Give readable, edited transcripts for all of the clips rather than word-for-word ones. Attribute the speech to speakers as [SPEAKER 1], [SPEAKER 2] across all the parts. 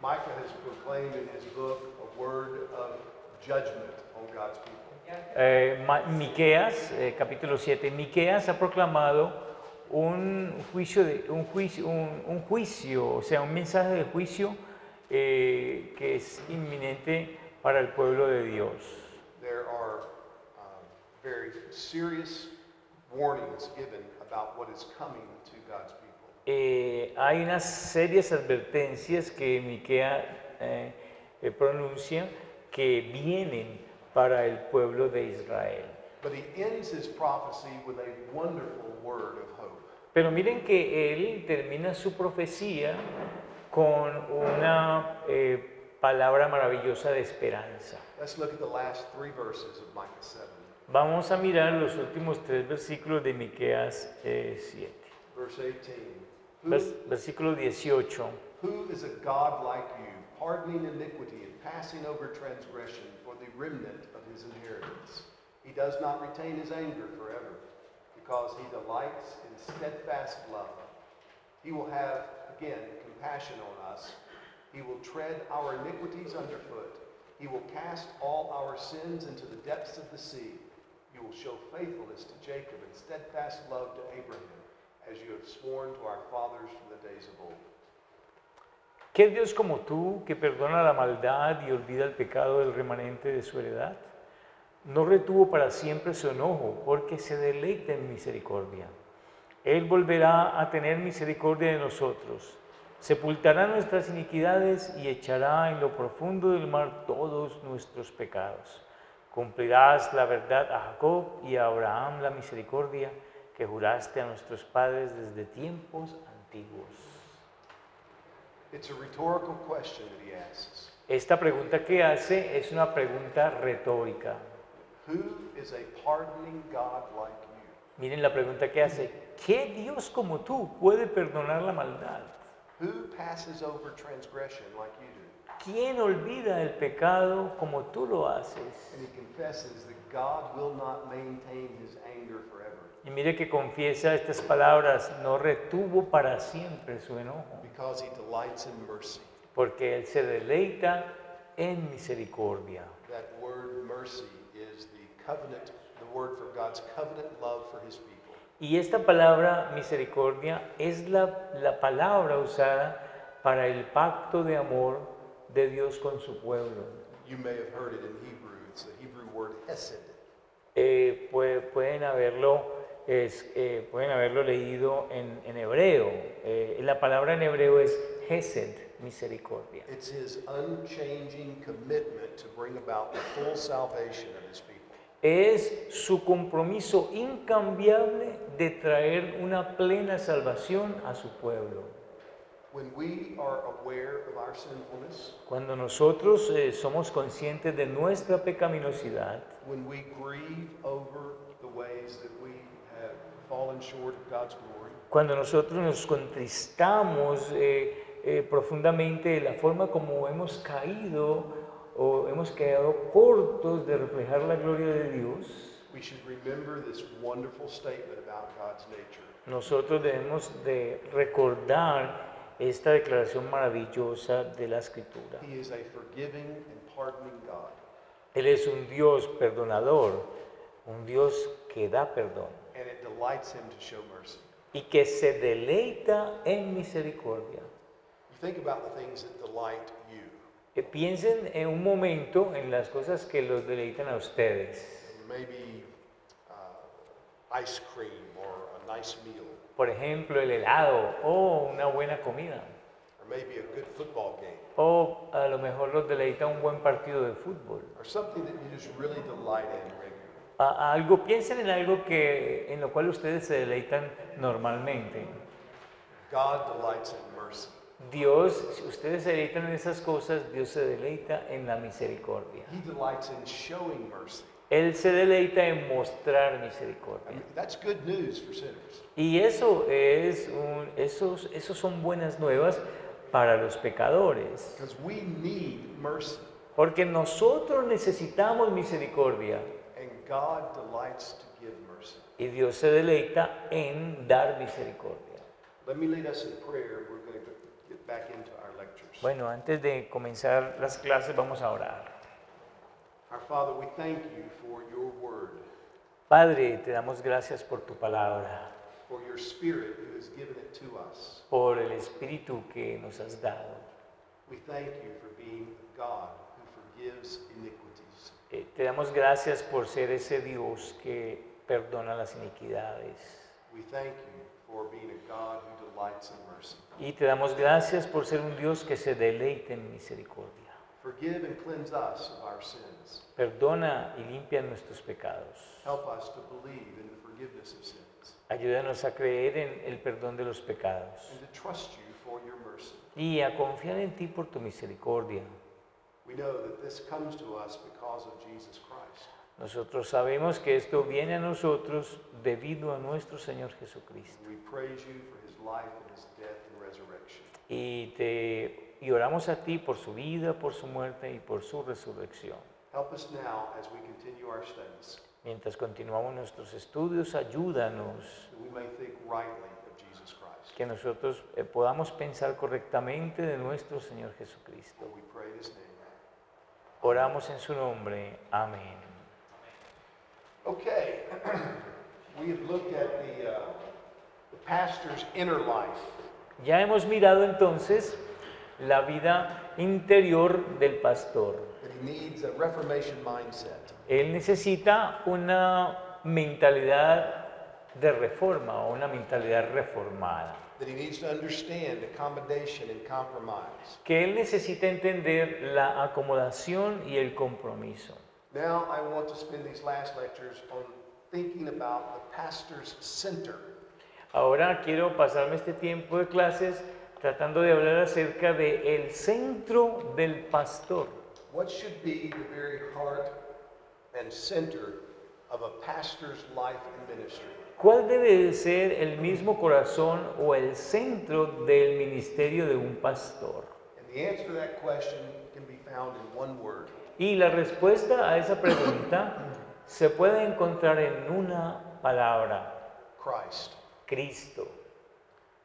[SPEAKER 1] Micah has proclaimed in his book a word of judgment on God's people.
[SPEAKER 2] Miqueas, capítulo 7, Miqueas ha proclamado un juicio, o sea, un mensaje de juicio que es inminente para el pueblo de Dios.
[SPEAKER 1] There are very serious warnings given about what is coming to God's people.
[SPEAKER 2] Hay unas serias advertencias que Miqueas pronuncia que vienen para el pueblo de Israel.
[SPEAKER 1] But he ends his prophecy with a wonderful word of hope.
[SPEAKER 2] Pero miren que él termina su profecía con una palabra maravillosa de esperanza.
[SPEAKER 1] Let's look at the last 3 verses of Micah 7.
[SPEAKER 2] Vamos a mirar los últimos 3 versículos de Miqueas 7.
[SPEAKER 1] Verse 18.
[SPEAKER 2] Versículo 18.
[SPEAKER 1] Who is a God like you, pardoning iniquity and passing over transgression for the remnant of his inheritance? He does not retain his anger forever, because he delights in steadfast love. He will have, again, compassion on us. He will tread our iniquities underfoot. He will cast all our sins into the depths of the sea. You will show faithfulness to Jacob and steadfast love to Abraham, as you have sworn to our fathers from the days of old.
[SPEAKER 2] ¿Qué Dios como tú, que perdona la maldad y olvida el pecado del remanente de su heredad? No retuvo para siempre su enojo, porque se deleita en misericordia. Él volverá a tener misericordia de nosotros, sepultará nuestras iniquidades y echará en lo profundo del mar todos nuestros pecados. Cumplirás la verdad a Jacob y a Abraham la misericordia que juraste a nuestros padres desde tiempos antiguos.
[SPEAKER 1] It's a rhetorical question that he asks.
[SPEAKER 2] Esta pregunta que hace es una pregunta retórica.
[SPEAKER 1] Who is a pardoning God like you?
[SPEAKER 2] Miren la pregunta que hace. ¿Qué Dios como tú puede perdonar la maldad?
[SPEAKER 1] Who passes over transgression like you do?
[SPEAKER 2] ¿Quién olvida el pecado como tú lo haces?
[SPEAKER 1] And he confesses that God will not maintain his anger forever.
[SPEAKER 2] Y mire que confiesa estas palabras, no retuvo para siempre su enojo,
[SPEAKER 1] Because he delights in mercy.
[SPEAKER 2] porque Él se deleita en misericordia.
[SPEAKER 1] That word mercy is the covenant, the word for God's covenant love for his people.
[SPEAKER 2] Y esta palabra misericordia es la palabra usada para el pacto de amor de Dios con su pueblo.
[SPEAKER 1] You may have heard it in Hebrew. It's the Hebrew word hesed.
[SPEAKER 2] Pueden haberlo leído en hebreo. La palabra en hebreo es hesed, misericordia.
[SPEAKER 1] It's his unchanging commitment to bring about the full salvation of his people.
[SPEAKER 2] Es su compromiso incambiable de traer una plena salvación a su pueblo.
[SPEAKER 1] When we are aware of our sinfulness,
[SPEAKER 2] Cuando nosotros somos conscientes de nuestra pecaminosidad,
[SPEAKER 1] when we grieve over the ways that we have fallen short of God's glory,
[SPEAKER 2] cuando nosotros nos contristamos profundamente de la forma como hemos caído o hemos quedado cortos de reflejar la gloria de Dios,
[SPEAKER 1] we should remember this wonderful statement about God's nature.
[SPEAKER 2] nosotros debemos de recordar esta declaración maravillosa de la Escritura.
[SPEAKER 1] He is a forgiving and pardoning God.
[SPEAKER 2] Él es un Dios perdonador, un Dios que da perdón
[SPEAKER 1] And it delights him to show mercy.
[SPEAKER 2] y que se deleita en misericordia.
[SPEAKER 1] You think about the things that delight you.
[SPEAKER 2] Piensen en un momento en las cosas que los deleitan a ustedes.
[SPEAKER 1] Maybe ice cream or a nice meal,
[SPEAKER 2] Por ejemplo, el helado o una buena comida.
[SPEAKER 1] or maybe a good football game,
[SPEAKER 2] O a lo mejor los deleita un buen partido de fútbol.
[SPEAKER 1] or something that you just really delight in regularly.
[SPEAKER 2] Piensen en algo en lo cual ustedes se deleitan normalmente.
[SPEAKER 1] God delights in mercy.
[SPEAKER 2] Dios, si ustedes se deleitan en esas cosas, Dios se deleita en la misericordia.
[SPEAKER 1] He delights in showing mercy.
[SPEAKER 2] Él se deleita en mostrar
[SPEAKER 1] I
[SPEAKER 2] misericordia.
[SPEAKER 1] mean, that's good news for sinners.
[SPEAKER 2] Y esos son buenas nuevas para los pecadores.
[SPEAKER 1] Because we need mercy.
[SPEAKER 2] Porque nosotros necesitamos misericordia.
[SPEAKER 1] And God delights to give mercy.
[SPEAKER 2] Y Dios se deleita en dar misericordia.
[SPEAKER 1] Let me lead us in prayer. We're going to get back into our lectures.
[SPEAKER 2] Bueno, antes de comenzar las clases vamos a orar.
[SPEAKER 1] Our Father, we thank you for your word,
[SPEAKER 2] Padre, te damos gracias por tu palabra,
[SPEAKER 1] for your Spirit who has given it to us.
[SPEAKER 2] por el Espíritu que nos has dado.
[SPEAKER 1] We thank you for being a God who forgives iniquities.
[SPEAKER 2] Te damos gracias por ser ese Dios que perdona las iniquidades.
[SPEAKER 1] We thank you for being a God who delights in mercy.
[SPEAKER 2] Y te damos gracias por ser un Dios que se deleita en misericordia.
[SPEAKER 1] Forgive and cleanse us of our sins.
[SPEAKER 2] Perdona y limpia nuestros pecados.
[SPEAKER 1] Help us to believe in the forgiveness of sins
[SPEAKER 2] Ayúdanos a creer en el perdón de los pecados
[SPEAKER 1] and to trust you for your mercy.
[SPEAKER 2] y a confiar en ti por tu misericordia.
[SPEAKER 1] We know that this comes to us because of Jesus Christ.
[SPEAKER 2] Nosotros sabemos que esto viene a nosotros debido a nuestro Señor Jesucristo.
[SPEAKER 1] We praise you for his life and his death and resurrection.
[SPEAKER 2] Y oramos a ti por su vida, por su muerte y por su resurrección.
[SPEAKER 1] Help us now as we continue our studies,
[SPEAKER 2] Mientras continuamos nuestros estudios, ayúdanos
[SPEAKER 1] that we may think rightly of Jesus Christ.
[SPEAKER 2] que nosotros podamos pensar correctamente de nuestro Señor Jesucristo.
[SPEAKER 1] For we pray this name.
[SPEAKER 2] Oramos en su nombre. Amén.
[SPEAKER 1] Okay, we have looked at the pastor's inner life.
[SPEAKER 2] Ya hemos mirado entonces la vida interior del pastor.
[SPEAKER 1] That he needs a Reformation mindset.
[SPEAKER 2] Él necesita una mentalidad de reforma o una mentalidad reformada.
[SPEAKER 1] That he needs to understand accommodation and compromise.
[SPEAKER 2] Que él necesita entender la acomodación y el compromiso.
[SPEAKER 1] Now I want to spend these last lectures on thinking about the pastor's center.
[SPEAKER 2] Ahora quiero pasarme este tiempo de clases tratando de hablar acerca de el centro del pastor.
[SPEAKER 1] What should be the very heart and center of a pastor's life and ministry?
[SPEAKER 2] ¿Cuál debe de ser el mismo corazón o el centro del ministerio de un pastor?
[SPEAKER 1] And the answer to that question can be found in one word:
[SPEAKER 2] Y la respuesta a esa pregunta se puede encontrar en una palabra:
[SPEAKER 1] Christ.
[SPEAKER 2] Cristo.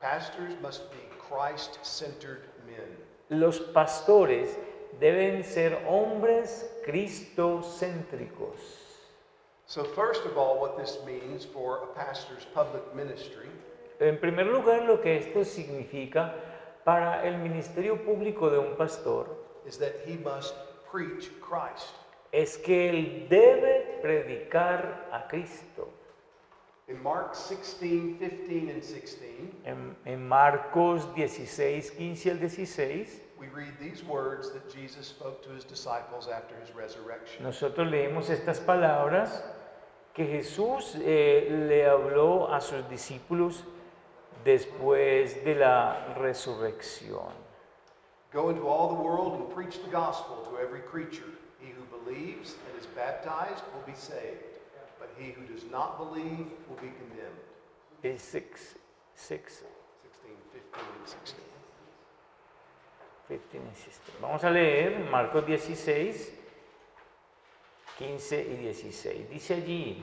[SPEAKER 1] Pastors must be Christ-centered men.
[SPEAKER 2] Los pastores deben ser hombres cristocéntricos.
[SPEAKER 1] So first of all, what this means for a pastor's public ministry
[SPEAKER 2] En primer lugar, lo que esto significa para el ministerio público de un pastor
[SPEAKER 1] is that he must preach Christ.
[SPEAKER 2] es que él debe predicar a Cristo.
[SPEAKER 1] In Mark 16, 15, and 16,
[SPEAKER 2] En Marcos 16, 15 al 16,
[SPEAKER 1] we read these words that Jesus spoke to his disciples after his resurrection.
[SPEAKER 2] nosotros leemos estas palabras que Jesús le habló a sus discípulos después de la resurrección.
[SPEAKER 1] Go into all the world and preach the gospel to every creature. He who believes and is baptized will be saved, but he who does not believe will be condemned.
[SPEAKER 2] Es 6,
[SPEAKER 1] 16, 15, and 16.
[SPEAKER 2] 15 and 16. Vamos a leer Marcos 16, 15 y 16. Dice allí: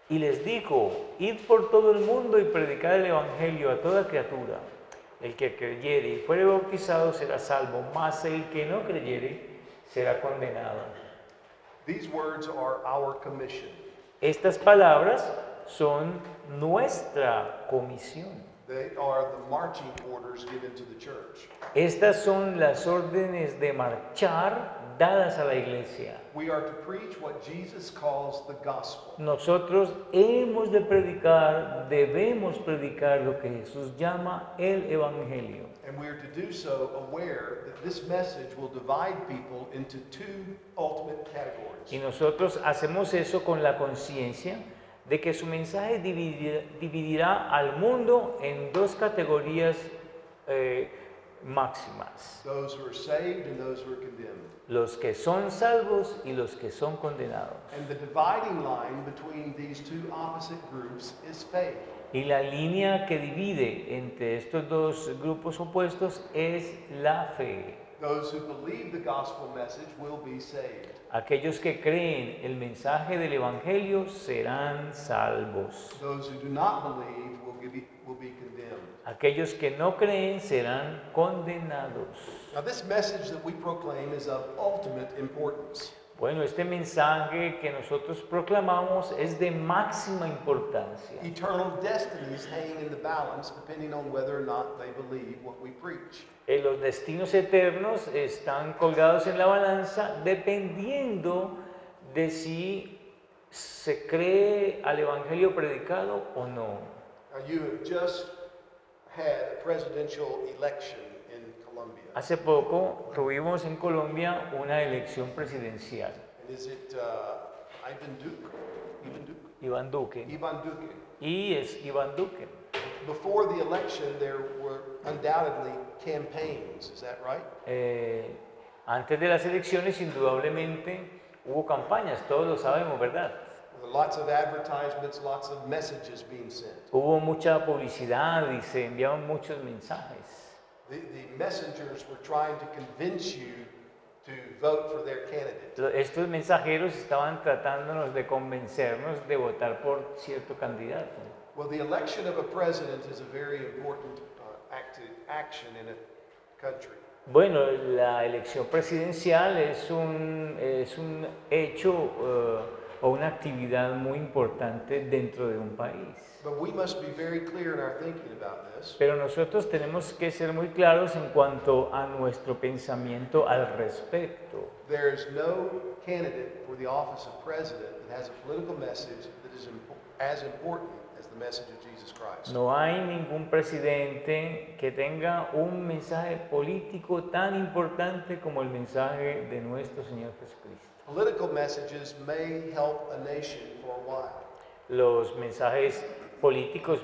[SPEAKER 2] y les dijo: id por todo el mundo y predicad el evangelio a toda criatura. El que creyere y fuere bautizado será salvo, mas el que no creyere será condenado.
[SPEAKER 1] These words are our commission.
[SPEAKER 2] Estas palabras son nuestra comisión.
[SPEAKER 1] They are the marching orders given to the church.
[SPEAKER 2] Estas son las órdenes de marchar dadas a la iglesia.
[SPEAKER 1] We are to preach what Jesus calls the gospel.
[SPEAKER 2] Nosotros hemos de predicar, debemos predicar lo que Jesús llama el evangelio.
[SPEAKER 1] And we are to do so aware that this message will divide people into two ultimate categories.
[SPEAKER 2] Y nosotros hacemos eso con la conciencia de que su mensaje dividirá al mundo en dos categorías máximas:
[SPEAKER 1] Those who are saved and those who are condemned.
[SPEAKER 2] los que son salvos y los que son condenados.
[SPEAKER 1] And the dividing line between these two opposite groups is faith.
[SPEAKER 2] Y la línea que divide entre estos dos grupos opuestos es la fe.
[SPEAKER 1] Those who believe the gospel message will be saved.
[SPEAKER 2] Aquellos que creen el mensaje del evangelio serán salvos.
[SPEAKER 1] Those who do not believe will be condemned.
[SPEAKER 2] Aquellos que no creen serán condenados.
[SPEAKER 1] Now, this message that we proclaim is of ultimate importance.
[SPEAKER 2] Bueno, este mensaje que nosotros proclamamos es de máxima importancia.
[SPEAKER 1] Eternal destinies hang in the balance depending on whether or not they believe what we preach.
[SPEAKER 2] Los destinos eternos están colgados en la balanza dependiendo de si se cree al evangelio predicado o no.
[SPEAKER 1] Now, you have just had a presidential election in Colombia.
[SPEAKER 2] Hace poco tuvimos en Colombia una elección presidencial.
[SPEAKER 1] And is it Ivan Duque?
[SPEAKER 2] Iván Duque.
[SPEAKER 1] Ivan Duque.
[SPEAKER 2] Y es Iván Duque.
[SPEAKER 1] Before the election, there were undoubtedly campaigns. Is that right?
[SPEAKER 2] Antes de las elecciones, indudablemente, hubo campañas, todos lo sabemos, ¿verdad?
[SPEAKER 1] Lots of advertisements, lots of messages being sent.
[SPEAKER 2] Hubo mucha publicidad y se enviaban muchos mensajes.
[SPEAKER 1] The messengers were trying to convince you to vote for their candidate.
[SPEAKER 2] Estos mensajeros estaban tratándonos de convencernos de votar por cierto candidato.
[SPEAKER 1] Well, the election of a president is a very important action in a country.
[SPEAKER 2] Bueno, la elección presidencial es un hecho o una actividad muy importante dentro de un país.
[SPEAKER 1] But we must be very clear in our thinking about this.
[SPEAKER 2] Pero nosotros tenemos que ser muy claros en cuanto a nuestro pensamiento al respecto.
[SPEAKER 1] There is no candidate for the office of president that has a political message that is as important as the message of Jesus Christ.
[SPEAKER 2] No hay ningún presidente que tenga un mensaje político tan importante como el mensaje de nuestro Señor Jesucristo.
[SPEAKER 1] Political messages may help a nation for a while.
[SPEAKER 2] Los mensajes políticos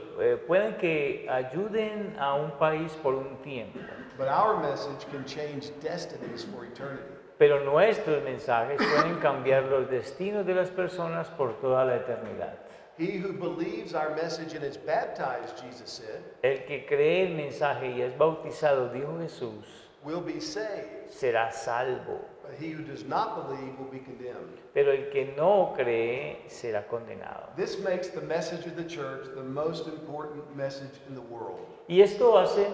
[SPEAKER 2] pueden que ayuden a un país por un tiempo,
[SPEAKER 1] But our message can change destinies for eternity.
[SPEAKER 2] pero nuestros mensajes pueden cambiar los destinos de las personas por toda la eternidad.
[SPEAKER 1] He who believes our message and is baptized, Jesus said,
[SPEAKER 2] El que cree el mensaje y es bautizado, dijo Jesús,
[SPEAKER 1] will be saved.
[SPEAKER 2] será salvo,
[SPEAKER 1] But he who does not believe will be condemned.
[SPEAKER 2] pero el que no cree será condenado.
[SPEAKER 1] This makes the message of the church the most important message in the world.
[SPEAKER 2] Y esto hace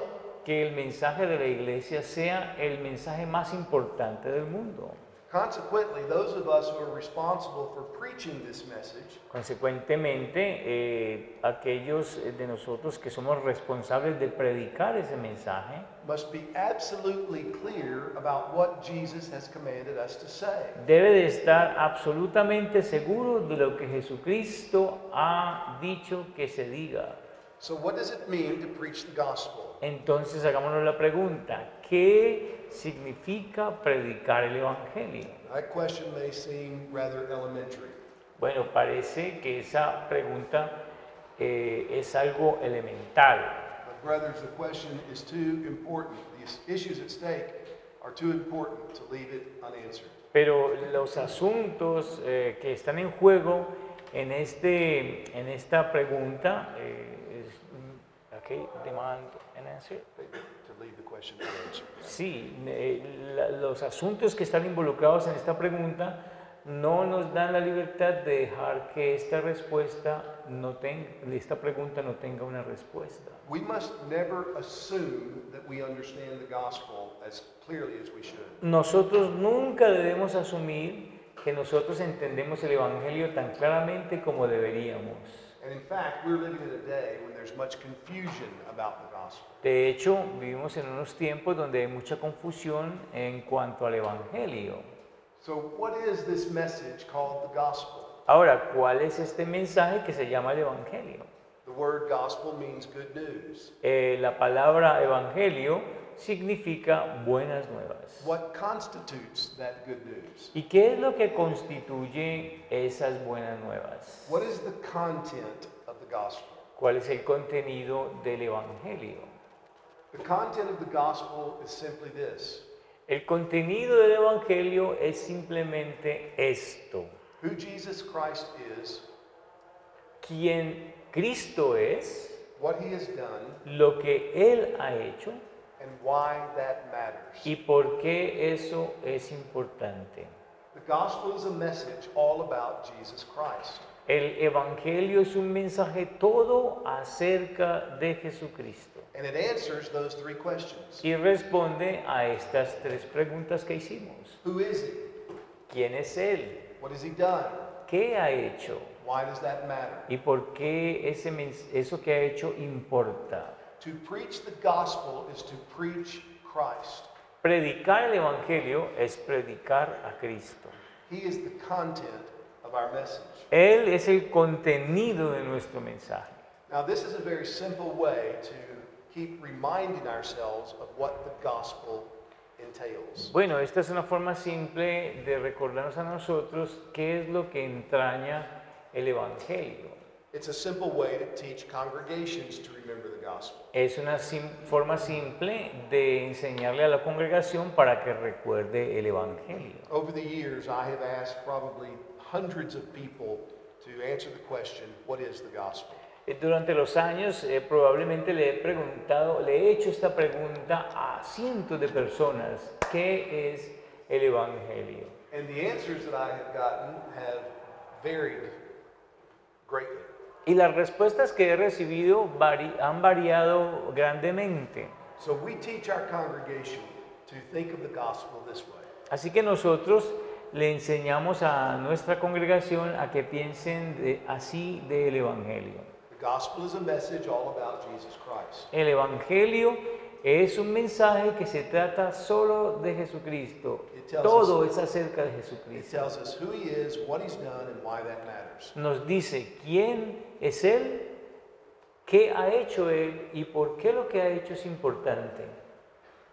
[SPEAKER 2] que el mensaje de la iglesia sea el mensaje más importante del mundo.
[SPEAKER 1] Consequently, those of us who are responsible for preaching this message
[SPEAKER 2] Consecuentemente, aquellos de nosotros que somos responsables de predicar ese mensaje,
[SPEAKER 1] must be absolutely clear about what Jesus has commanded us to say.
[SPEAKER 2] debe de estar absolutamente seguro de lo que Jesucristo ha dicho que se diga.
[SPEAKER 1] So what does it mean to preach the gospel?
[SPEAKER 2] Entonces hagámonos la pregunta, ¿qué significa predicar el Evangelio?
[SPEAKER 1] That question may seem rather elementary.
[SPEAKER 2] Bueno, parece que esa pregunta es algo elemental,
[SPEAKER 1] But brothers, the question is too important. The issues at stake are too important to leave it unanswered.
[SPEAKER 2] pero los asuntos que están en juego en esta pregunta okay, demand an answer.
[SPEAKER 1] To leave the question unanswered.
[SPEAKER 2] Sí, los asuntos que están involucrados en esta pregunta no nos dan la libertad de dejar que esta pregunta no tenga una respuesta.
[SPEAKER 1] We must never assume that we understand the gospel as clearly as we should.
[SPEAKER 2] Nosotros nunca debemos asumir que nosotros entendemos el Evangelio tan claramente como deberíamos.
[SPEAKER 1] And in fact, we're living in a day when there's much confusion about the gospel.
[SPEAKER 2] De hecho, vivimos en unos tiempos donde hay mucha confusión en cuanto al Evangelio.
[SPEAKER 1] So what is this message called the gospel?
[SPEAKER 2] Ahora, ¿cuál es este mensaje que se llama el Evangelio?
[SPEAKER 1] The word gospel means good news.
[SPEAKER 2] La palabra Evangelio significa buenas nuevas.
[SPEAKER 1] What constitutes that good news?
[SPEAKER 2] ¿Y qué es lo que constituye esas buenas nuevas?
[SPEAKER 1] What is the content of the gospel?
[SPEAKER 2] ¿Cuál es el contenido del Evangelio?
[SPEAKER 1] The content of the gospel is simply this:
[SPEAKER 2] El contenido del Evangelio es simplemente esto.
[SPEAKER 1] who Jesus Christ is,
[SPEAKER 2] Quién Cristo es,
[SPEAKER 1] what he has done,
[SPEAKER 2] lo que Él ha hecho
[SPEAKER 1] and why that matters.
[SPEAKER 2] y por qué eso es importante.
[SPEAKER 1] The gospel is a message all about Jesus Christ.
[SPEAKER 2] El Evangelio es un mensaje todo acerca de Jesucristo.
[SPEAKER 1] And it answers those three questions.
[SPEAKER 2] y responde a estas tres preguntas que hicimos.
[SPEAKER 1] Who is he?
[SPEAKER 2] ¿Quién es Él?
[SPEAKER 1] What has he done?
[SPEAKER 2] ¿Qué ha hecho?
[SPEAKER 1] Why does that matter?
[SPEAKER 2] ¿Y por qué eso que ha hecho importa?
[SPEAKER 1] To preach the gospel is to preach Christ.
[SPEAKER 2] Predicar el Evangelio es predicar a Cristo.
[SPEAKER 1] He is the content of our message.
[SPEAKER 2] Él es el contenido de nuestro mensaje.
[SPEAKER 1] Now, this is a very simple way to keep reminding ourselves of what the gospel entails.
[SPEAKER 2] Bueno, esta es una forma simple de recordarnos a nosotros qué es lo que entraña el Evangelio.
[SPEAKER 1] It's a simple way to teach congregations to remember the gospel.
[SPEAKER 2] Es una forma simple de enseñarle a la congregación para que recuerde el Evangelio.
[SPEAKER 1] Over the years, I have asked probably hundreds of people to answer the question, what is the gospel?
[SPEAKER 2] Durante los años probablemente le he hecho esta pregunta a cientos de personas, ¿qué es el Evangelio?
[SPEAKER 1] And the answers that I have gotten have varied greatly.
[SPEAKER 2] Y las respuestas que he recibido han variado grandemente.
[SPEAKER 1] So we teach our congregation to think of the gospel this way.
[SPEAKER 2] Así que nosotros le enseñamos a nuestra congregación a que piensen así del Evangelio.
[SPEAKER 1] The gospel is a message all about Jesus Christ.
[SPEAKER 2] El Evangelio es un mensaje que se trata solo de Jesucristo. Todo es acerca de
[SPEAKER 1] It
[SPEAKER 2] Jesucristo.
[SPEAKER 1] tells us who he is, what he's done, and why that matters.
[SPEAKER 2] Nos dice quién es Él, qué ha hecho Él y por qué lo que ha hecho es importante.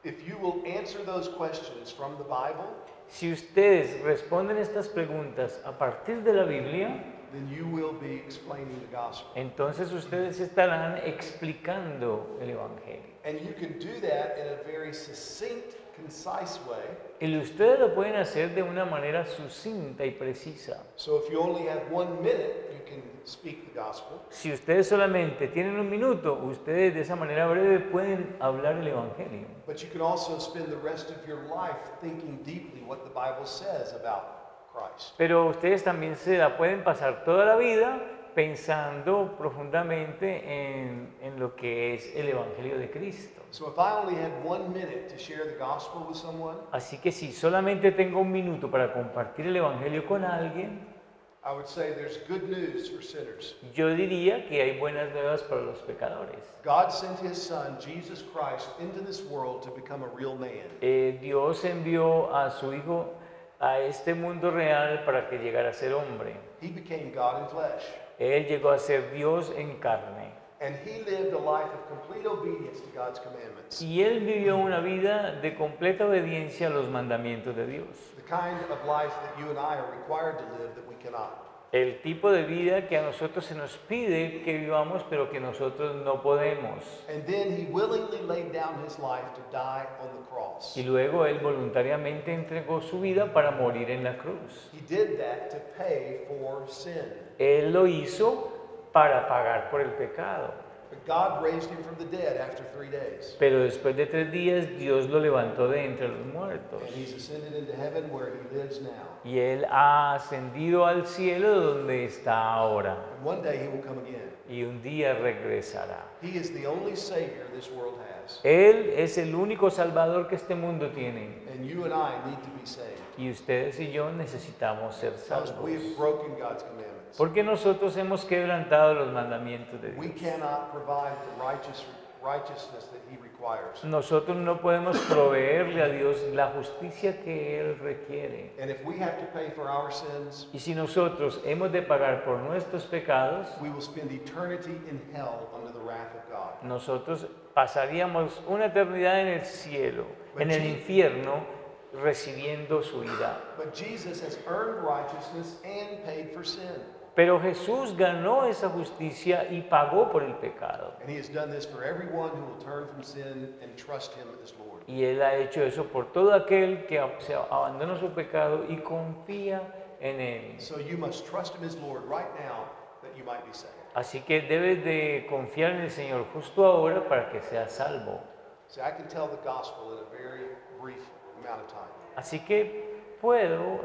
[SPEAKER 1] If you will answer those questions from the Bible,
[SPEAKER 2] Si ustedes responden estas preguntas a partir de la Biblia,
[SPEAKER 1] then you will be explaining the gospel.
[SPEAKER 2] entonces ustedes estarán explicando el Evangelio.
[SPEAKER 1] And you can do that in a very succinct, concise way.
[SPEAKER 2] Y ustedes lo pueden hacer de una manera sucinta y precisa.
[SPEAKER 1] So if you only have 1 minute, you can speak the gospel.
[SPEAKER 2] Si ustedes solamente tienen un minuto, ustedes de esa manera breve pueden hablar el Evangelio.
[SPEAKER 1] But you can also spend the rest of your life thinking deeply what the Bible says about Christ.
[SPEAKER 2] Pero ustedes también se la pueden pasar toda la vida pensando profundamente en lo que es el Evangelio de Cristo.
[SPEAKER 1] So if I only had 1 minute to share the gospel with someone,
[SPEAKER 2] Así que si solamente tengo un minuto para compartir el Evangelio con alguien,
[SPEAKER 1] I would say there's good news for sinners.
[SPEAKER 2] yo diría que hay buenas nuevas para los pecadores.
[SPEAKER 1] God sent his son, Jesus Christ, into this world to become a real man.
[SPEAKER 2] Dios envió a su Hijo a este mundo real para que llegara a ser hombre.
[SPEAKER 1] He became God in flesh.
[SPEAKER 2] Él llegó a ser Dios en carne.
[SPEAKER 1] And he lived a life of complete obedience to God's commandments.
[SPEAKER 2] Y Él vivió una vida de completa obediencia a los mandamientos de Dios.
[SPEAKER 1] The kind of life that you and I are required to live that we cannot.
[SPEAKER 2] El tipo de vida que a nosotros se nos pide que vivamos, pero que nosotros no podemos.
[SPEAKER 1] And then he willingly laid down his life to die on the cross.
[SPEAKER 2] Y luego Él voluntariamente entregó su vida para morir en la cruz.
[SPEAKER 1] He did that to pay for sin.
[SPEAKER 2] Él lo hizo para pagar por el pecado.
[SPEAKER 1] But God raised him from the dead after 3 days.
[SPEAKER 2] Pero después de 3 días Dios lo levantó de entre los muertos.
[SPEAKER 1] And he's ascended into heaven where he lives now.
[SPEAKER 2] Y Él ha ascendido al cielo donde está ahora.
[SPEAKER 1] And one day he will come again.
[SPEAKER 2] Y un día regresará.
[SPEAKER 1] He is the only Savior this world has.
[SPEAKER 2] Él es el único Salvador que este mundo tiene.
[SPEAKER 1] And you and I need to be saved.
[SPEAKER 2] Y ustedes y yo necesitamos ser
[SPEAKER 1] Because
[SPEAKER 2] salvos.
[SPEAKER 1] we have broken God's commandments.
[SPEAKER 2] Porque nosotros hemos quebrantado los mandamientos de
[SPEAKER 1] We
[SPEAKER 2] Dios.
[SPEAKER 1] cannot provide the righteousness that he requires.
[SPEAKER 2] Nosotros no podemos proveerle a Dios la justicia que Él requiere.
[SPEAKER 1] And if we have to pay for our sins,
[SPEAKER 2] Y si nosotros hemos de pagar por nuestros pecados,
[SPEAKER 1] we will spend eternity in hell under the wrath of God.
[SPEAKER 2] nosotros pasaríamos una eternidad en el cielo, en el infierno, recibiendo su ira.
[SPEAKER 1] But Jesus has earned righteousness and paid for sin.
[SPEAKER 2] Pero Jesús ganó esa justicia y pagó por el pecado.
[SPEAKER 1] And he has done this for everyone who will turn from sin and trust him as Lord.
[SPEAKER 2] Y Él ha hecho eso por todo aquel que se abandona su pecado y confía en Él.
[SPEAKER 1] So you must trust him as Lord right now that you might be saved.
[SPEAKER 2] Así que debes de confiar en el Señor justo ahora para que seas salvo.
[SPEAKER 1] See, I can tell the gospel in a very brief amount of time.
[SPEAKER 2] Así que puedo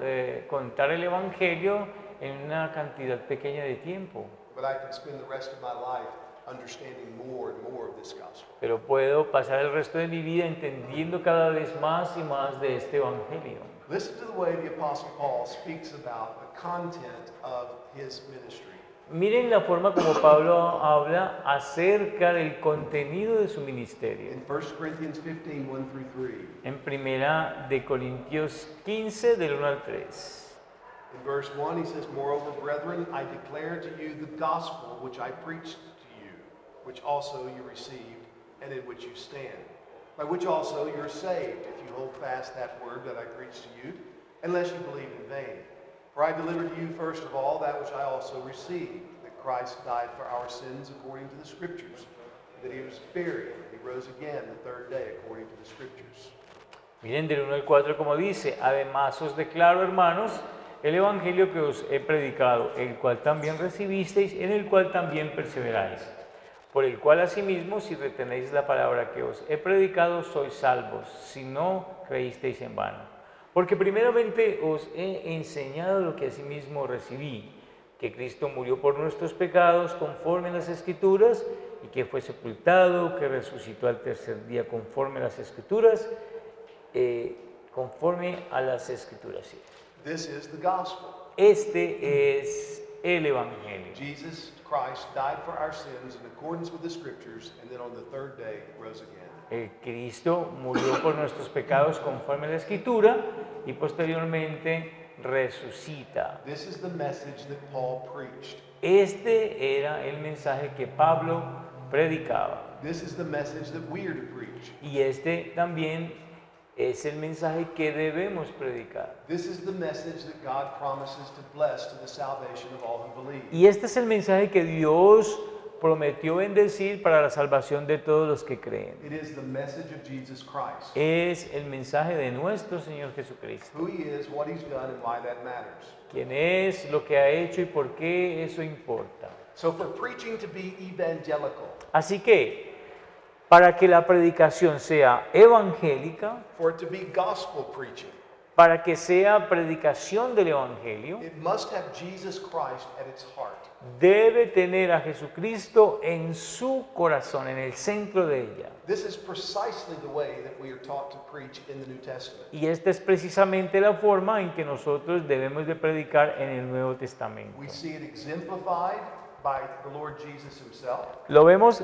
[SPEAKER 2] contar el Evangelio en una cantidad pequeña de tiempo.
[SPEAKER 1] But I can spend the rest of my life understanding more and more of this gospel.
[SPEAKER 2] pero puedo pasar el resto de mi vida entendiendo cada vez más y más de este evangelio.
[SPEAKER 1] Listen to the way the Apostle Paul speaks about the content of his ministry.
[SPEAKER 2] Miren la forma como Pablo habla acerca del contenido de su ministerio.
[SPEAKER 1] In 1 Corinthians 15, 1 through 3.
[SPEAKER 2] En primera de Corintios 15, del 1 al 3.
[SPEAKER 1] In verse 1, he says, Moreover, brethren, I declare to you the gospel which I preached to you, which also you received, and in which you stand, by which also you are saved, if you hold fast that word that I preached to you, unless you believe in vain. For I delivered to you first of all that which I also received, that Christ died for our sins according to the Scriptures, that he was buried, and he rose again the third day according to the Scriptures.
[SPEAKER 2] Miren del 1 al 4 como dice, además os declaro, hermanos, el evangelio que os he predicado, el cual también recibisteis, en el cual también perseveráis, por el cual asimismo, si retenéis la palabra que os he predicado, sois salvos, si no creísteis en vano. Porque primeramente os he enseñado lo que asimismo recibí, que Cristo murió por nuestros pecados conforme a las Escrituras, y que fue sepultado, que resucitó al tercer día conforme a las Escrituras, conforme a las Escrituras. Sí.
[SPEAKER 1] This is the gospel.
[SPEAKER 2] Este es el Evangelio.
[SPEAKER 1] Jesus Christ died for our sins in accordance with the Scriptures, and then on the third day rose again.
[SPEAKER 2] Cristo murió por nuestros pecados conforme a la Escritura y posteriormente resucita.
[SPEAKER 1] This is the message that Paul preached.
[SPEAKER 2] Este era el mensaje que Pablo predicaba.
[SPEAKER 1] This is the message that we are to preach.
[SPEAKER 2] Y este también es el mensaje que debemos predicar.
[SPEAKER 1] This is the message that God promises to bless to the salvation of all who believe.
[SPEAKER 2] Y este es el mensaje que Dios prometió bendecir para la salvación de todos los que creen.
[SPEAKER 1] It is the message of Jesus Christ.
[SPEAKER 2] Es el mensaje de nuestro Señor Jesucristo.
[SPEAKER 1] Who he is, what he's done, and why that matters.
[SPEAKER 2] Quién es, lo que ha hecho y por qué eso importa.
[SPEAKER 1] So for preaching to be evangelical,
[SPEAKER 2] Así que, para que la predicación sea evangélica,
[SPEAKER 1] for it to be gospel preaching,
[SPEAKER 2] para que sea predicación del Evangelio,
[SPEAKER 1] it must have Jesus Christ at its heart.
[SPEAKER 2] debe tener a Jesucristo en su corazón, en el centro de ella.
[SPEAKER 1] This is precisely the way that we are taught to preach in the New Testament.
[SPEAKER 2] Y esta es precisamente la forma en que nosotros debemos de predicar en el Nuevo Testamento.
[SPEAKER 1] We see it exemplified by the Lord Jesus himself.
[SPEAKER 2] Lo vemos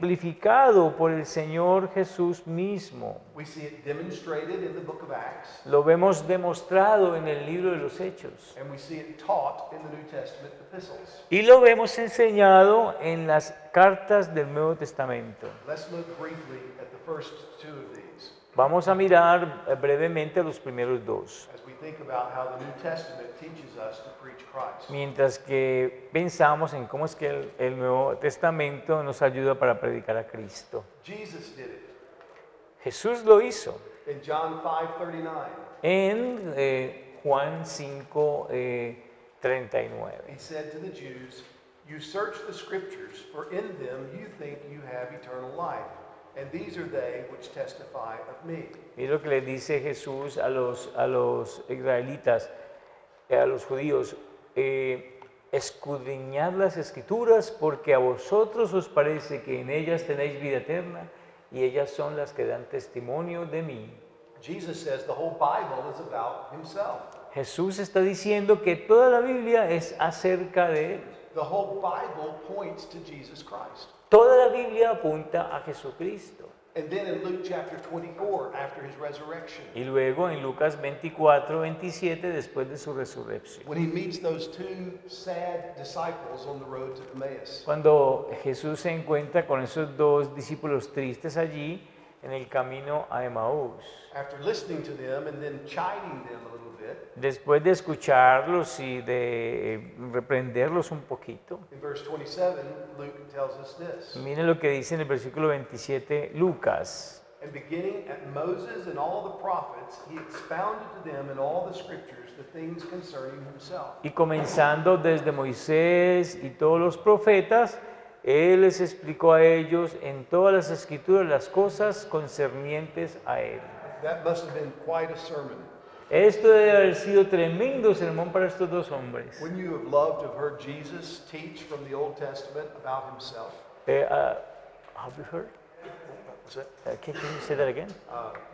[SPEAKER 2] ejemplificado por el Señor Jesús mismo.
[SPEAKER 1] We see it demonstrated in the book of Acts.
[SPEAKER 2] Lo vemos demostrado en el libro de los Hechos.
[SPEAKER 1] And we see it taught in the New Testament epistles.
[SPEAKER 2] Y lo vemos enseñado en las cartas del Nuevo Testamento.
[SPEAKER 1] Let's look briefly at the first two of these
[SPEAKER 2] Vamos a mirar brevemente los primeros dos,
[SPEAKER 1] as we think about how the New Testament teaches us to preach Christ.
[SPEAKER 2] mientras que pensamos en cómo es que el Nuevo Testamento nos ayuda para predicar a Cristo.
[SPEAKER 1] Jesus did it.
[SPEAKER 2] Jesús lo hizo
[SPEAKER 1] In John 5:39,
[SPEAKER 2] en Juan 5, 39.
[SPEAKER 1] he said to the Jews, "You search the scriptures, for in them you think you have eternal life, and these are they which testify of me."
[SPEAKER 2] Mira lo que le dice Jesús a los israelitas, a los judíos, escudriñad las escrituras porque a vosotros os parece que en ellas tenéis vida eterna y ellas son las que dan testimonio de mí.
[SPEAKER 1] Jesus says the whole Bible is about himself.
[SPEAKER 2] Jesús está diciendo que toda la Biblia es acerca de él.
[SPEAKER 1] The whole Bible points to Jesus Christ.
[SPEAKER 2] Toda la Biblia apunta a Jesucristo.
[SPEAKER 1] And then in Luke chapter 24, after his resurrection,
[SPEAKER 2] Y luego en Lucas 24, 27, después de su resurrección.
[SPEAKER 1] when he meets those two sad disciples on the road to Emmaus,
[SPEAKER 2] Cuando Jesús se encuentra con esos dos discípulos tristes allí en el camino a Emaús,
[SPEAKER 1] after listening to them and then chiding them a little bit,
[SPEAKER 2] después de escucharlos y de reprenderlos un poquito,
[SPEAKER 1] in verse 27, Luke tells us this.
[SPEAKER 2] miren lo que dice en el versículo 27 Lucas.
[SPEAKER 1] And beginning at Moses and all the prophets, he expounded to them in all the scriptures the things concerning himself.
[SPEAKER 2] Y comenzando desde Moisés y todos los profetas, Él les explicó a ellos en todas las escrituras las cosas concernientes a Él.
[SPEAKER 1] That must have been quite a sermon.
[SPEAKER 2] Esto debe haber sido tremendo sermón para estos dos hombres.
[SPEAKER 1] Wouldn't you have loved to have heard Jesus teach from the Old Testament about himself?
[SPEAKER 2] Have you heard?
[SPEAKER 1] What's that?
[SPEAKER 2] Can you say that again?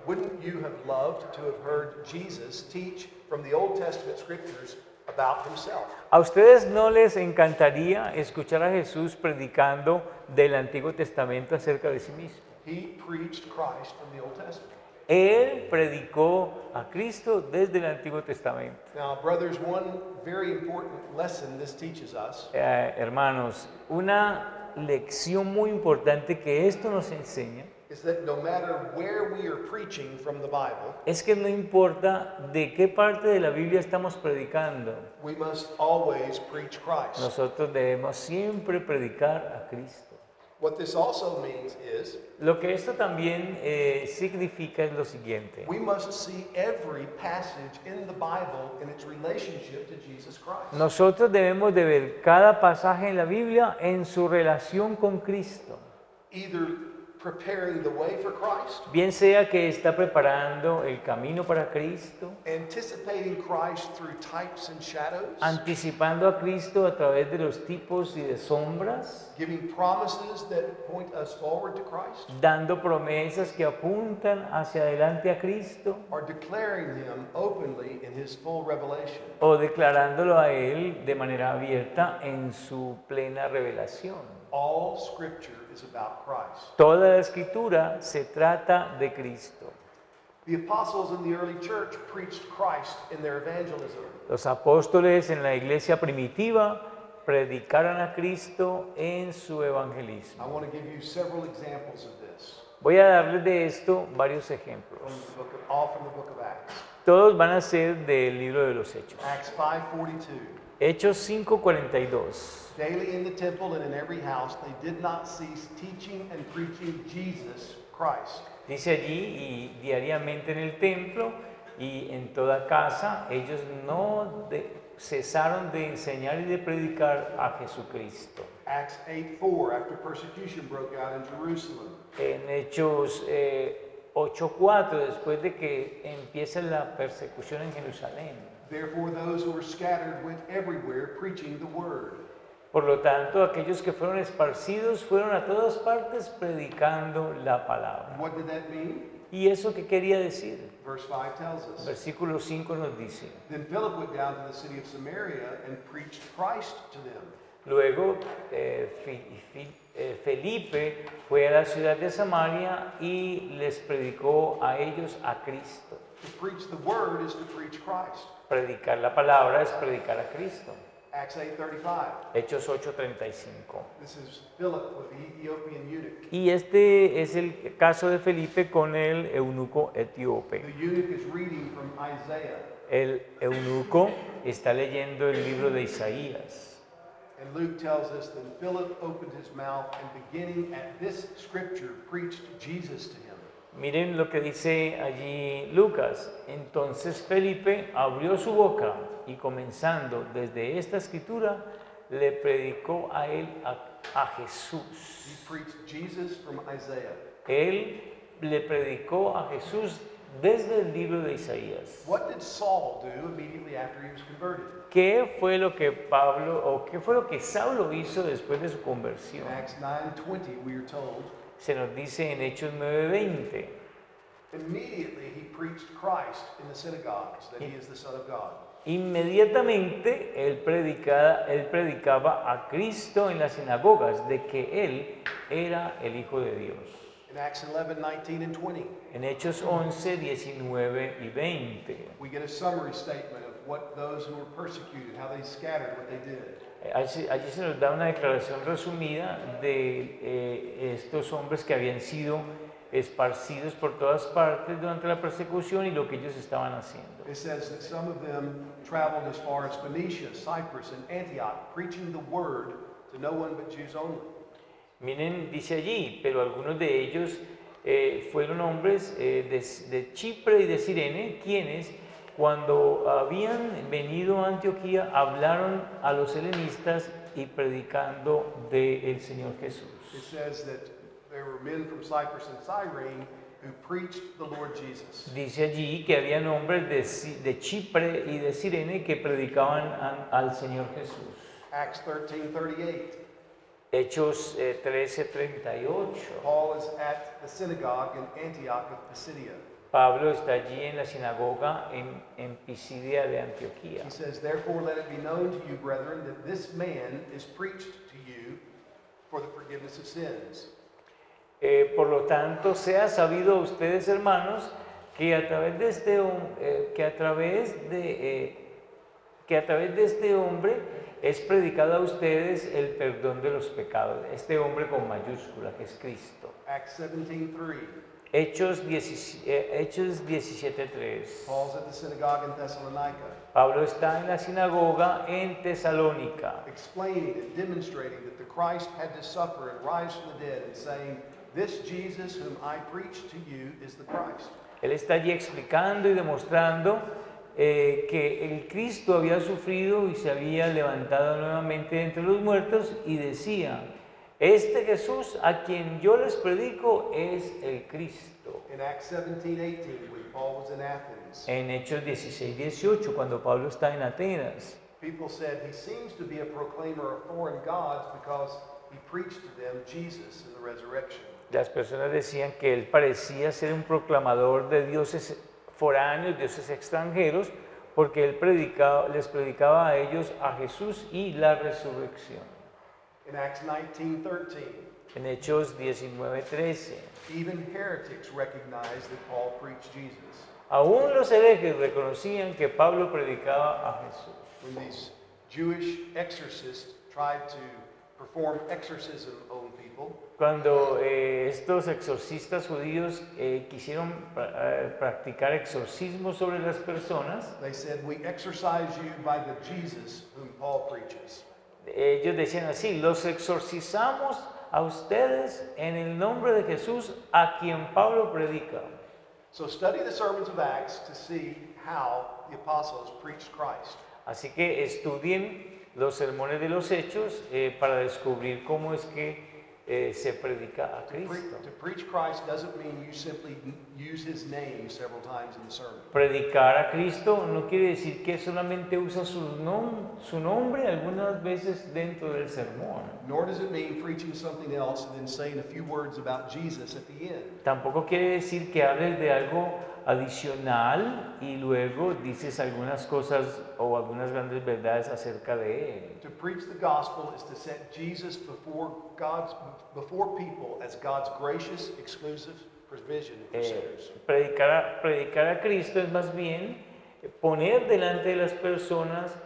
[SPEAKER 1] Wouldn't you have loved to have heard Jesus teach from the Old Testament scriptures about himself?
[SPEAKER 2] ¿A ustedes no les encantaría escuchar a Jesús predicando del Antiguo Testamento acerca de sí mismo?
[SPEAKER 1] He preached Christ from the Old Testament.
[SPEAKER 2] Él predicó a Cristo desde el Antiguo Testamento.
[SPEAKER 1] Now, brothers, one very important lesson this teaches us
[SPEAKER 2] Hermanos, una lección muy importante que esto nos enseña
[SPEAKER 1] is that no matter where we are preaching from the Bible,
[SPEAKER 2] es que no importa de qué parte de la Biblia estamos predicando,
[SPEAKER 1] we must always preach Christ.
[SPEAKER 2] nosotros debemos siempre predicar a Cristo.
[SPEAKER 1] What this also means is
[SPEAKER 2] Lo que esto también significa es lo siguiente.
[SPEAKER 1] we must see every passage in the Bible in its relationship to Jesus Christ.
[SPEAKER 2] Nosotros debemos de ver cada pasaje en la Biblia en su relación con Cristo.
[SPEAKER 1] Either preparing the way for Christ,
[SPEAKER 2] Bien sea que está preparando el camino para Cristo,
[SPEAKER 1] anticipating Christ through types and shadows,
[SPEAKER 2] anticipando a Cristo a través de los tipos y de sombras,
[SPEAKER 1] giving promises that point us forward to Christ,
[SPEAKER 2] dando promesas que apuntan hacia adelante a Cristo
[SPEAKER 1] or declaring him openly in his full revelation.
[SPEAKER 2] o declarándolo a Él de manera abierta en su plena revelación.
[SPEAKER 1] All scripture is about Christ.
[SPEAKER 2] Toda la escritura se trata de Cristo.
[SPEAKER 1] The apostles in the early church preached Christ in their evangelism.
[SPEAKER 2] Los apóstoles en la iglesia primitiva predicaron a Cristo en su
[SPEAKER 1] I
[SPEAKER 2] evangelismo.
[SPEAKER 1] want to give you several examples of this
[SPEAKER 2] Voy a darles de esto varios ejemplos.
[SPEAKER 1] all from the book of Acts.
[SPEAKER 2] Todos van a ser del libro de los Hechos.
[SPEAKER 1] Acts 5:42.
[SPEAKER 2] Hechos 5:42.
[SPEAKER 1] Daily in the temple and in every house they did not cease teaching and preaching Jesus Christ.
[SPEAKER 2] Dice allí, y diariamente en el templo y en toda casa, ellos no cesaron de enseñar y de predicar a Jesucristo.
[SPEAKER 1] Acts 8:4, after persecution broke out in Jerusalem.
[SPEAKER 2] En Hechos 8:4, después de que empieza la persecución en Jerusalén.
[SPEAKER 1] Therefore those who were scattered went everywhere preaching the word.
[SPEAKER 2] Por lo tanto, aquellos que fueron esparcidos fueron a todas partes predicando la palabra.
[SPEAKER 1] What did that mean?
[SPEAKER 2] ¿Y eso qué quería decir?
[SPEAKER 1] Verse 5 tells us.
[SPEAKER 2] Versículo 5 nos dice.
[SPEAKER 1] Then Philip went down to the city of Samaria and preached Christ to them.
[SPEAKER 2] Luego Felipe fue a la ciudad de Samaria y les predicó a ellos a Cristo.
[SPEAKER 1] To preach the word is to preach Christ.
[SPEAKER 2] Predicar la palabra es predicar a Cristo.
[SPEAKER 1] Acts 8:35.
[SPEAKER 2] Hechos 8:35.
[SPEAKER 1] This is Philip with the Ethiopian eunuch.
[SPEAKER 2] Y este es el caso de Felipe con el eunuco etíope.
[SPEAKER 1] The eunuch is reading from Isaiah.
[SPEAKER 2] El eunuco está leyendo el libro de Isaías.
[SPEAKER 1] And Luke tells us that Philip opened his mouth and beginning at this scripture preached Jesus to him.
[SPEAKER 2] Miren lo que dice allí Lucas. Entonces Felipe abrió su boca y comenzando desde esta escritura le predicó a él a Jesús.
[SPEAKER 1] He preached Jesus from Isaiah.
[SPEAKER 2] Él le predicó a Jesús desde el libro de Isaías.
[SPEAKER 1] What did Saul do immediately after he was converted?
[SPEAKER 2] ¿Qué fue lo que qué fue lo que Saulo hizo después de su conversión?
[SPEAKER 1] In Acts 9:20 we are told,
[SPEAKER 2] Se nos dice en Hechos 9:20.
[SPEAKER 1] immediately he preached Christ in the synagogues, that he is the Son of God.
[SPEAKER 2] Inmediatamente él predicaba a Cristo en las sinagogas de que él era el Hijo de Dios.
[SPEAKER 1] In Acts 11:19 and 20,
[SPEAKER 2] En Hechos 11, 19 y 20.
[SPEAKER 1] we get a summary statement of what those who were persecuted, how they scattered, what they did.
[SPEAKER 2] Allí se nos da una declaración resumida de estos hombres que habían sido esparcidos por todas partes durante la persecución y lo que ellos estaban haciendo.
[SPEAKER 1] It says that some of them traveled as far as Phoenicia, Cyprus, and Antioch, preaching the word to no one but Jews only.
[SPEAKER 2] Miren, dice allí, pero algunos de ellos fueron hombres de Chipre y de Cirene, quienes cuando habían venido a Antioquía hablaron a los helenistas y predicando del Señor Jesús.
[SPEAKER 1] It says that there were men from Cyprus and Cyrene who preached the Lord Jesus.
[SPEAKER 2] Dice allí que habían hombres de Chipre y de Cirene que predicaban al Señor Jesús.
[SPEAKER 1] Acts 13:38.
[SPEAKER 2] Hechos 13:38.
[SPEAKER 1] Paul is at the synagogue in Antioch of Pisidia.
[SPEAKER 2] Pablo está allí en la sinagoga en Pisidia de Antioquía.
[SPEAKER 1] He says, "Therefore let it be known to you, brethren, that this man is preached to you for the forgiveness of sins."
[SPEAKER 2] Por lo tanto, sea sabido a ustedes, hermanos, que a través de este hombre es predicado a ustedes el perdón de los pecados. Este hombre con mayúscula, que es Cristo.
[SPEAKER 1] Acts 17:3.
[SPEAKER 2] Hechos 17:3.
[SPEAKER 1] Paul's at the synagogue in Thessalonica,
[SPEAKER 2] Pablo está en la sinagoga en Tesalónica,
[SPEAKER 1] explaining and demonstrating that the Christ had to suffer and rise from the dead, and saying, "This Jesus whom I preach to you is the Christ."
[SPEAKER 2] él está allí explicando y demostrando que el Cristo había sufrido y se había levantado nuevamente de entre los muertos y decía, este Jesús a quien yo les predico es el Cristo.
[SPEAKER 1] In Acts 17:18, when Paul was in Athens,
[SPEAKER 2] En Hechos 16:18, cuando Pablo está en Atenas,
[SPEAKER 1] people said he seems to be a proclaimer of foreign gods because he preached to them Jesus in the resurrection.
[SPEAKER 2] las personas decían que él parecía ser un proclamador de dioses foráneos, dioses extranjeros, porque él les predicaba a ellos a Jesús y la resurrección.
[SPEAKER 1] In Acts 19:13,
[SPEAKER 2] En Hechos 19:13,
[SPEAKER 1] even heretics recognized that Paul preached Jesus.
[SPEAKER 2] aún los herejes reconocían que Pablo predicaba a Jesús.
[SPEAKER 1] When these Jewish exorcists tried to perform exorcism on people,
[SPEAKER 2] Cuando estos exorcistas judíos quisieron practicar exorcismo sobre las personas,
[SPEAKER 1] they said, "We exorcise you by the Jesus whom Paul preaches."
[SPEAKER 2] ellos decían así, los exorcizamos a ustedes en el nombre de Jesús a quien Pablo predica.
[SPEAKER 1] So study the sermons of Acts to see how the apostles preached Christ.
[SPEAKER 2] Así que estudien los sermones de los Hechos para descubrir cómo es que se predica a Cristo.
[SPEAKER 1] To preach Christ doesn't mean you simply use his name several times in the sermon.
[SPEAKER 2] Predicar a Cristo no quiere decir que solamente usa su nombre algunas veces dentro del sermón.
[SPEAKER 1] Nor does it mean preaching something else and then saying a few words about Jesus at the end.
[SPEAKER 2] Tampoco quiere decir que hables de algo adicional y luego dices algunas cosas o algunas grandes verdades acerca de él.
[SPEAKER 1] To preach the gospel is to set Jesus before people as God's gracious, exclusive provision for sinners.
[SPEAKER 2] Predicar a Cristo es más bien poner delante de las personas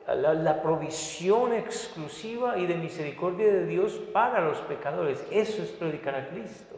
[SPEAKER 2] la provisión exclusiva y de misericordia de Dios para los pecadores. Eso es predicar a Cristo.